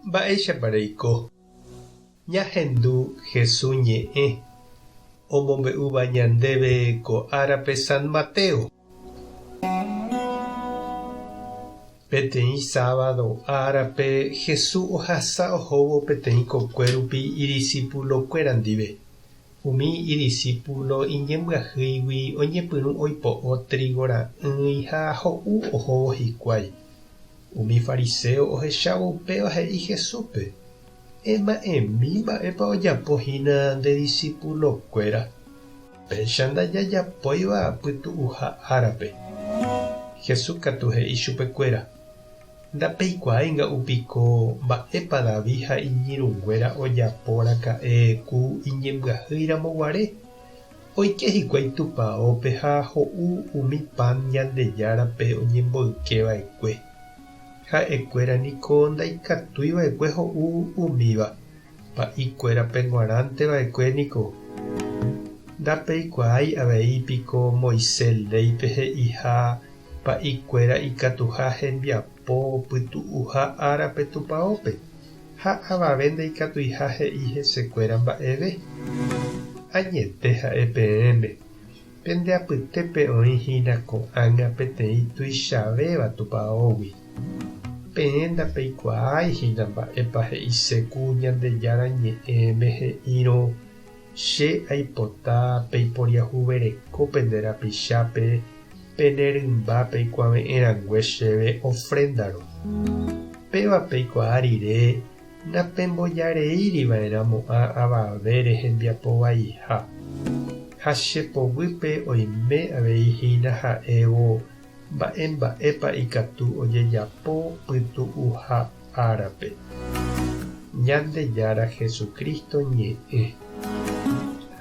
Mba'éichapareiko. Ñahendu Jesús ñe'ẽ omombe'úva ñandéve ko árape San Mateo. Peteĩ sábado árape Jesús ohasa ohóvo peteĩ kokuérupi idiscípulokuéra ndive. Umi idiscípulo iñembyahýigui oñepyrũ oipo'o trigo ra'ỹi ha ho'u ohóvo hikuái. Umi fariseo ohechávo upéva he'i Jesúspe: ema'ẽmi mba'épa ojapohína nde discípulokuéra. Péicha ndajajapóiva pytu'uha árape. Jesús katu he'i chupekuéra: ndapeikuaáinga'upiko mba'épa David ha iñirũnguéra ojapóraka'e ku iñembyahýiramoguare. Oike hikuái tupãópe ha ho'u umi pan Ñandejárape oñemboykeva'ekue. Ha'ekuéra niko ndaikatúiva'ekue ho'u umíva. Pa'ikuérape g̃uarãnteva'ekue niko. Ndapeikuaái aveipiko Moisés léipe he'i ha pa'ikuéra ikatuha hembiapo pytu'uha árape tupãópe. Ha avave ndaikatuiha he'i hesekuéra mba'eve. Añete ha'e peẽme. Pendeapytépe oĩhína ko'ág̃a peteĩ tuichavéva tupãógui. Peẽ ndapeikuaáihína mba'épa he'iséku Ñandejára ñe'ẽme he'írõ: che aipota peiporiahuverekópe nde rapichápe pene rymba peikuaave'ẽrangue chéve ofrendaro. Péva peikuaa rire napembojareíriva'erãmo'ã avave rehembiapo vaiha. Ha chepoguýpe oime aveihína ha'évo mba'épa ikatu ojejapo pytu'uha árape. Ñandejára Jesucristo ñe'ẽ.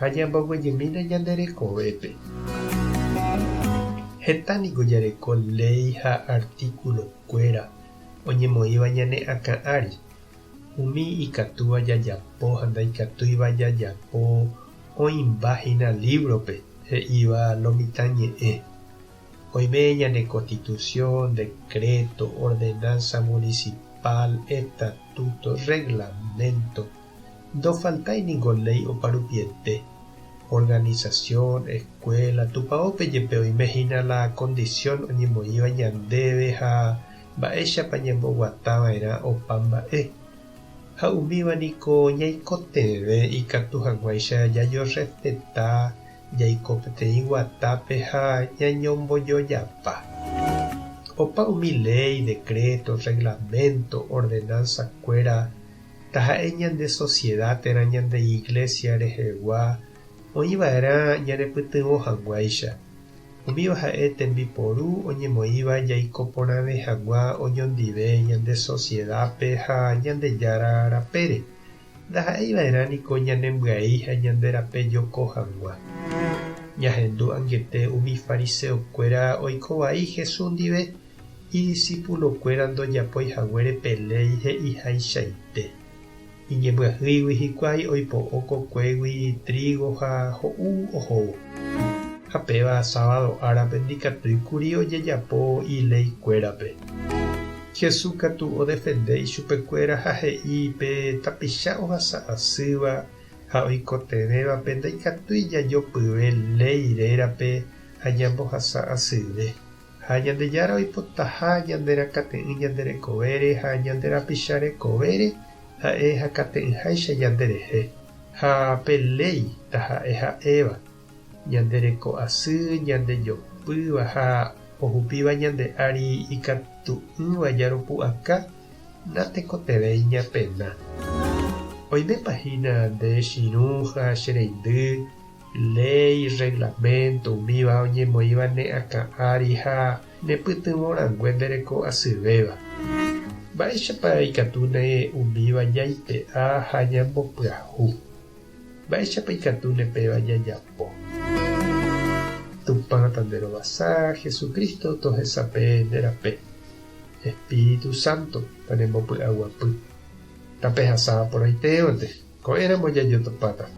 Ha ñamboguejymína ñande rekovépe. Hetániko jareko ley ha artículokuéra oñemoĩva ñane akã'ári. Umi ikatúva jajapo ha ndaikatúiva jajapo oĩmbáhína librope, he'íva lo mitã ñe'ẽ. Oime ñane constitución, decreto, ordenanza municipal, estatuto, reglamento. Ndofaltáiniko ley oparupiete. Organización, escuela, tupãópe jepe oimehína la condición oñemoĩva ñandéve ha mba'éichapa ñamboguatava'erã opa mba'e. Ha umíva niko ñaikotevẽ ikatu hag̃uáicha jajorespeta jaiko peteĩ guatápe ha ñañombojojapa. Opa umi ley, decreto, reglamento, ordenanzakuéra taha'e ñande sociedad térã ñande iglesia rehegua oĩva'erã ñarepytyvõ hag̃uáicha. Umíva ha'e tembiporu oñemoĩva jaiko porãve hag̃ua oñondive ñande sociedápe ha Ñandejára rapére. Ndaha'eiva'erã niko ñanembyaí ha ñande rape joko hag̃ua. Ñahendu ãngete umi fariseokuéra oikovai Jesús ndive idiscípulokuéra ndojapóihaguére ley he'ihaichaite. Iñembyahýigui hikuái oipo'o kokuégui trigo ha ho'u ohóvo. Ha péva sábado árape ndikatúikuri ojejapo ileikuérape. Jesús katu odefendéi chupekuéra ha he'ípe tapicha ohasa asýva ha oikotevévape ndaikatúi jajopyve ley rérape ha ñambohasa asyve. Ha Ñandejára oipotaha ñanderakate'ỹ ñanderekóvere ha ñanderapicha rekóvere ha'e hakate'ỹháicha ñanderehe. Ha pelei taha'e ha'éva ñandereko asy ñandejopýva ha ohupíva ñande ári ikatu'ỹva jaropu'aka natekotevẽi ñapena. Oimépahína nde chiru ha chereindy ley, reglamento umíva oñemoĩva ne akã'ári ha nepytyvõrangue ndereko asyvéva. Mba'éichapa ikatu ne umíva jaipe'a ha ñambopyahu. Mba'éichapa ikatu ne péva jajapo. Tupã tanderovasa Jesucristo tohesape nerape. Espíritu Santo tanembopy'aguapy. Tapehasa porãitévante. Ko'ẽramo jajotopáta.